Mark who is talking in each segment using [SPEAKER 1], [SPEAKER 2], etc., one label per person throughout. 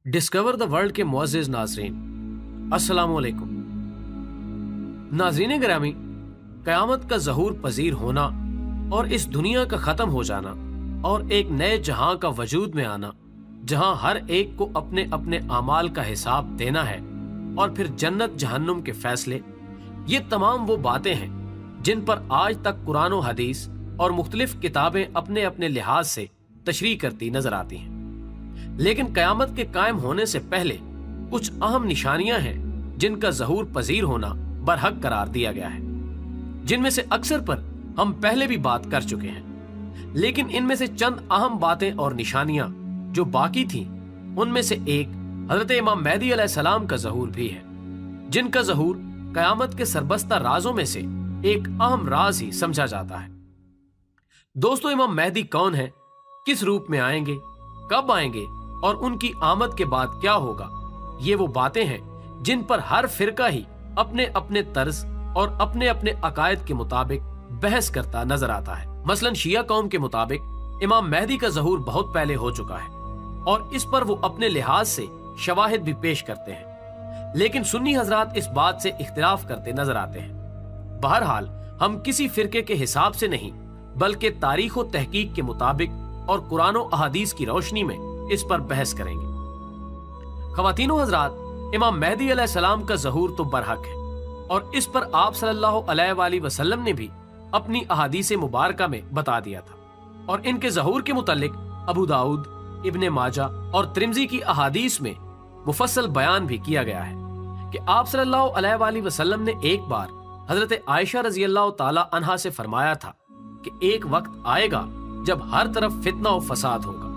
[SPEAKER 1] Discover the world के मुअज़्ज़िज़ नाज़रीन, अस्सलाम वालेकुम। नाज़रीन गिरामी, क़यामत का ज़हूर पज़ीर होना और इस दुनिया का ख़त्म हो जाना और एक नए जहां का वजूद में आना, जहां हर एक को अपने अपने आमाल का हिसाब देना है और फिर जन्नत जहन्नुम के फैसले, ये तमाम वो बातें हैं जिन पर आज तक कुरान और हदीस और मुख्तलिफ किताबें अपने अपने लिहाज से तशरीह करती नजर आती हैं। लेकिन क़यामत के कायम होने से पहले कुछ अहम निशानियां हैं जिनका ज़हूर पज़ीर होना बरहक करार दिया गया है, जिनमें से अक्सर पर हम पहले भी बात कर चुके हैं। लेकिन इनमें से चंद अहम बातें और निशानियां जो बाकी थीं, उनमें से एक हज़रत इमाम मेहदी अलैहिस्सलाम का ज़हूर भी है, जिनका ज़हूर क़यामत के सरबस्ता राजों में से एक अहम राज ही समझा जाता है। दोस्तों, इमाम मेहदी कौन है, किस रूप में आएंगे, कब आएंगे और उनकी आमद के बाद क्या होगा, ये वो बातें हैं जिन पर हर फिरका ही अपने अपने तर्ज और अपने अपने अकायद के मुताबिक बहस करता नजर आता है। मसलन शिया कौम के मुताबिक इमाम मेहदी का ज़हूर बहुत पहले हो चुका है और इस पर वो अपने लिहाज से शवाहिद भी पेश करते हैं, लेकिन सुन्नी हजरात इस बात से इख्तिलाफ करते नजर आते हैं। बहरहाल हम किसी फिरके के हिसाब से नहीं बल्कि तारीख व तहकीक के मुताबिक और कुरान व अहादीस की रोशनी में इस पर बहस करेंगे। ख़वातीनो हजरात, इमाम मेहदी अलैहिस्सलाम का ज़हूर तो बरहक है और इस पर आप सल्लल्लाहु अलैहि वसल्लम ने भी अपनी अहादीस मुबारका में बता दिया था और इनके ज़हूर के मुतालिक अबू दाऊद, इब्ने माजा और तिरमिज़ी की अहादीस में मुफस्सल बयान भी किया गया है कि आप सल्लल्लाहु अलैहि वसल्लम ने एक बार हजरत आयशा रज़ियल्लाहु ताला अन्हा से फरमाया था कि एक वक्त आएगा जब हर तरफ फितना और फसाद होगा,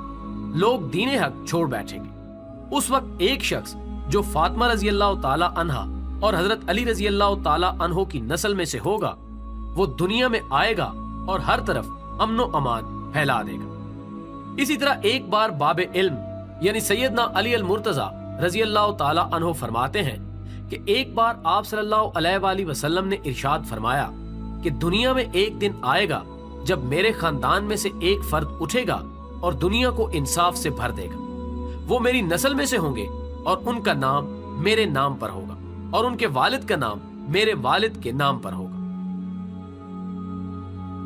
[SPEAKER 1] लोग दीने हक छोड़ बैठेंगे। उस वक्त एक शख्स जो फातिमा रज़ियल्लाहु ताला अन्हा और हजरत अली रज़ियल्लाहु ताला अन्हो की नस्ल में से होगा, वो दुनिया में आएगा और हर तरफ अमनो अमान फैला देगा। इसी तरह एक बार बाबे इल्म यानी सैयदना अली अल मुर्तजा रज़ियल्लाहु ताला अन्हो फरमाते हैं कि एक बार आप सल्लल्लाहु अलैहि वसल्लम ने इरशाद फरमाया कि दुनिया में एक दिन आएगा जब मेरे खानदान में से एक फर्द उठेगा और दुनिया को इंसाफ से भर देगा। वो मेरी नस्ल में से होंगे और उनका नाम मेरे नाम पर होगा और उनके वालिद का नाम मेरे वालिद के नाम पर होगा।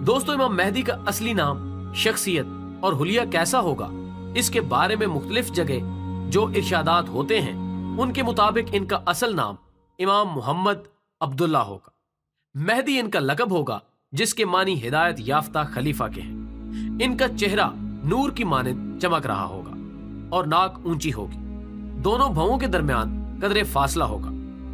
[SPEAKER 1] दोस्तों, इमाम मेहदी का असली नाम, शख्सियत और हुलिया कैसा होगा, इसके बारे में मुख्तलिफ जगह जो इरशादात होते हैं, उनके मुताबिक इनका असल नाम इमाम मुहम्मद अब्दुल्ला होगा। मेहदी इनका लक़ब होगा जिसके मानी हिदायत याफ्ता खलीफा के हैं। इनका चेहरा नूर की मानिंद चमक रहा होगा और नाक ऊंची होगी, दोनों भवों के दरमियान कदरे फासला होगा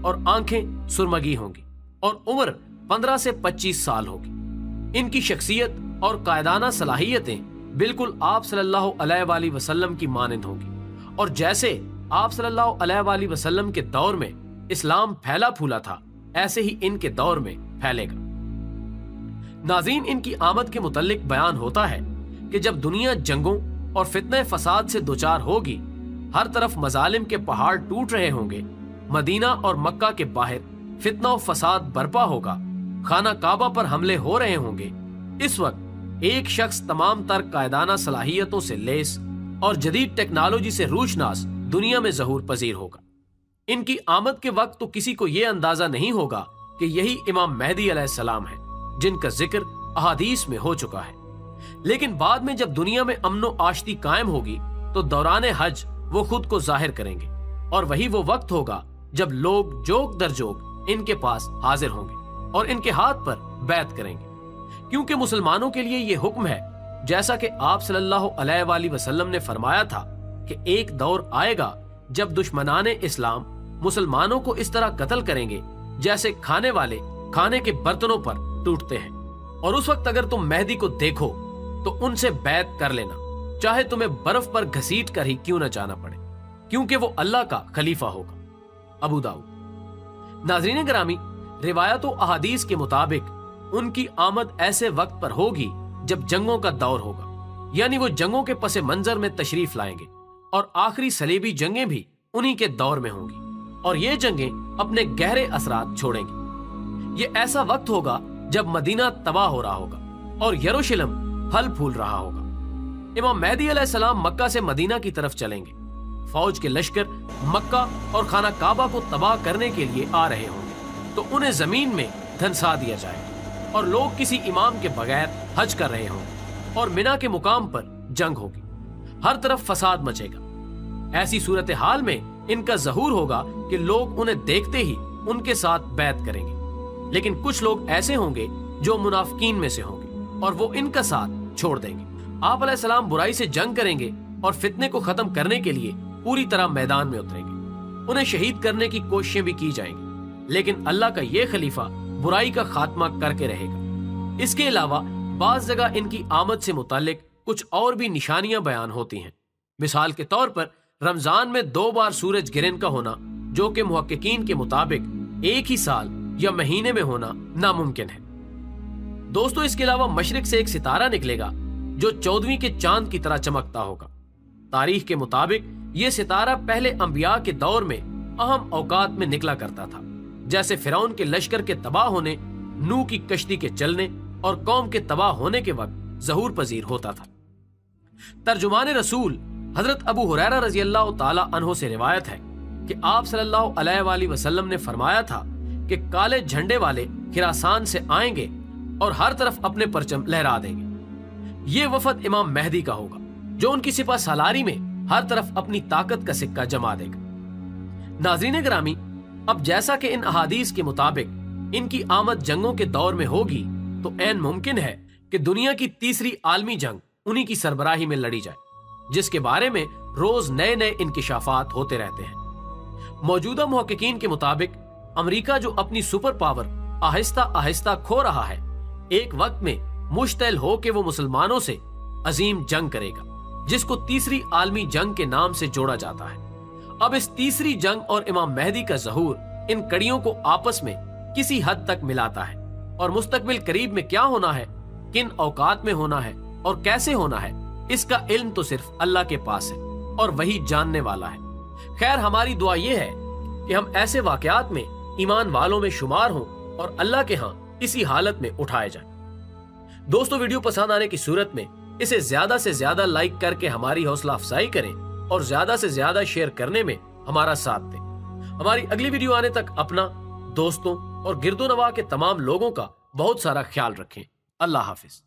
[SPEAKER 1] और आंखें सुरमगी होंगी और उम्र 15 से 25 साल होगी। इनकी शख्सियत और कायदाना सलाहियतें बिल्कुल आप सल्लल्लाहु अलैहि वसल्लम की मानिंद होंगी और जैसे आप सल्लल्लाहु अलैहि वसल्लम के दौर में इस्लाम फैला फूला था, ऐसे ही इनके दौर में फैलेगा। नाज़रीन, इनकी आमद के मुतल्लिक बयान होता है कि जब दुनिया जंगों और फितने फसाद से दोचार होगी, हर तरफ मजालिम के पहाड़ टूट रहे होंगे, मदीना और मक्का के बाहर फितना और फसाद बर्पा होगा, खाना काबा पर हमले हो रहे होंगे, इस वक्त एक शख्स तमाम तर कायदाना सलाहियतों से लेस और जदीद टेक्नोलॉजी से रूशनास दुनिया में ज़हूर पजीर होगा। इनकी आमद के वक्त तो किसी को यह अंदाजा नहीं होगा कि यही इमाम मेहदी अलैहिस्सलाम है जिनका जिक्र अहादीस में हो चुका है। लेकिन बाद में जब दुनिया में अमनो आशती कायम होगी तो दौरान हज वो खुद को जाहिर करेंगे और वही वो वक्त होगा जब लोग जोक दर जोक इनके पास हाजिर होंगे और इनके हाथ पर बैत करेंगे, क्योंकि मुसलमानों के लिए ये हुक्म है, जैसा कि आप सल्लल्लाहु अलैहि वसल्लम ने फरमाया था कि एक दौर आएगा जब दुश्मनाने इस्लाम मुसलमानों को इस तरह कत्ल करेंगे जैसे खाने वाले खाने के बर्तनों पर टूटते हैं, और उस वक्त अगर तुम मेहदी को देखो तो उनसे बैत कर लेना, चाहे तुम्हें बर्फ पर घसीट कर ही क्यों न जाना पड़े, क्योंकि वो अल्लाह का खलीफा होगा। अबू दाऊद। नाज़रीन गिरामी, रिवायत और अहादीस के मुताबिक उनकी आमद ऐसे वक्त पर होगी जब जंगों का दौर होगा, यानी वो जंगों के पसे मंजर में तशरीफ लाएंगे और आखिरी सलीबी जंगें भी उन्हीं के दौर में होंगी और ये जंगें अपने गहरे असरात छोड़ेंगी। ये ऐसा वक्त होगा जब मदीना तबाह हो रहा होगा और यरूशलेम फल फूल रहा होगा। इमाम मेहदी अलैहिस्सलाम मक्का से मदीना की तरफ चलेंगे فوج کے لشکر مکہ اور خانہ کعبہ کو تباہ کرنے کے لیے آ رہے ہوں گے تو انہیں زمین میں دھنسا دیا جائے اور لوگ کسی امام کے بغیر حج کر رہے ہوں گے اور منا کے مقام پر جنگ ہوگی، ہر طرف فساد مچے گا۔ ایسی صورتحال میں ان کا ظہور ہوگا کہ لوگ انہیں دیکھتے ہی ان کے ساتھ بیعت کریں گے، لیکن کچھ لوگ ایسے ہوں گے جو منافقین میں سے ہوں گے اور وہ ان کا ساتھ چھوڑ دیں گے۔ آپ علیہ السلام برائی سے جنگ کریں گے اور فتنے کو ختم کرنے کے لیے پوری طرح میدان میں اتریں گے۔ انہیں شہید کرنے کی کوششیں بھی کی جائیں گی، لیکن اللہ کا یہ خلیفہ برائی کا خاتمہ کر کے رہے گا۔ اس کے علاوہ بعض جگہ ان کی آمد سے متعلق کچھ اور بھی نشانیاں بیان ہوتی ہیں۔ مثال کے طور پر رمضان میں 2 بار سورج گرہن کا ہونا، جو کہ محققین کے مطابق ایک ہی سال یا مہینے میں ہونا ناممکن ہے۔ دوستو، اس کے علاوہ مشرق سے ایک ستارہ نکلے گا جو 14ویں کے چاند کی طرح چمکتا ہوگا۔ تاریخ کے مطابق یہ ستارہ پہلے انبیاء کے دور میں اہم اوقات میں نکلا کرتا تھا، جیسے فرعون کے لشکر کے تباہ ہونے، نوح کی کشتی کے چلنے اور قوم کے تباہ ہونے کے وقت ظہور پذیر ہوتا تھا۔ ترجمان رسول حضرت ابو ہریرہ رضی اللہ تعالی عنہ سے روایت ہے کہ آپ صلی اللہ علیہ وآلہ وسلم نے فرمایا تھا کہ کالے جھنڈے والے خراسان سے آئیں گے اور ہر طرف اپنے پرچم لہرا دیں گے۔ یہ وفد امام مہدی کا ہوگا جو ان کی سپہ سالاری میں ہر طرف اپنی طاقت کا سکہ جما دے گا۔ ناظرین گرامی، اب جیسا کہ ان احادیث کے مطابق ان کی آمد جنگوں کے دور میں ہوگی تو عین ممکن ہے کہ دنیا کی تیسری عالمی جنگ انہی کی سربراہی میں لڑی جائے، جس کے بارے میں روز نئے نئے انکشافات ہوتے رہتے ہیں۔ موجودہ محققین کے مطابق امریکہ جو اپنی سپر پاور آہستہ آہستہ کھو رہا ہے، ایک وقت میں مشتعل ہو کے وہ مسلمانوں سے عظیم جنگ کرے گا، جس کو تیسری عالمی جنگ کے نام سے جوڑا جاتا ہے۔ اب اس تیسری جنگ اور امام مہدی کا ظہور ان کڑیوں کو آپس میں کسی حد تک ملاتا ہے، اور مستقبل قریب میں کیا ہونا ہے، کن اوقات میں ہونا ہے اور کیسے ہونا ہے، اس کا علم تو صرف اللہ کے پاس ہے اور وہی جاننے والا ہے۔ خیر، ہماری دعا یہ ہے کہ ہم ایسے واقعات میں ایمان والوں میں شمار ہوں اور اللہ کے ہاں اسی حالت میں اٹھائے جائیں۔ دوستو، ویڈیو پسند آنے کی صورت میں اسے زیادہ سے زیادہ لائک کر کے ہماری حوصلہ افزائی کریں اور زیادہ سے زیادہ شیئر کرنے میں ہمارا ساتھ دیں۔ ہماری اگلی ویڈیو آنے تک اپنا، دوستوں اور گرد و نواح کے تمام لوگوں کا بہت سارا خیال رکھیں۔ اللہ حافظ۔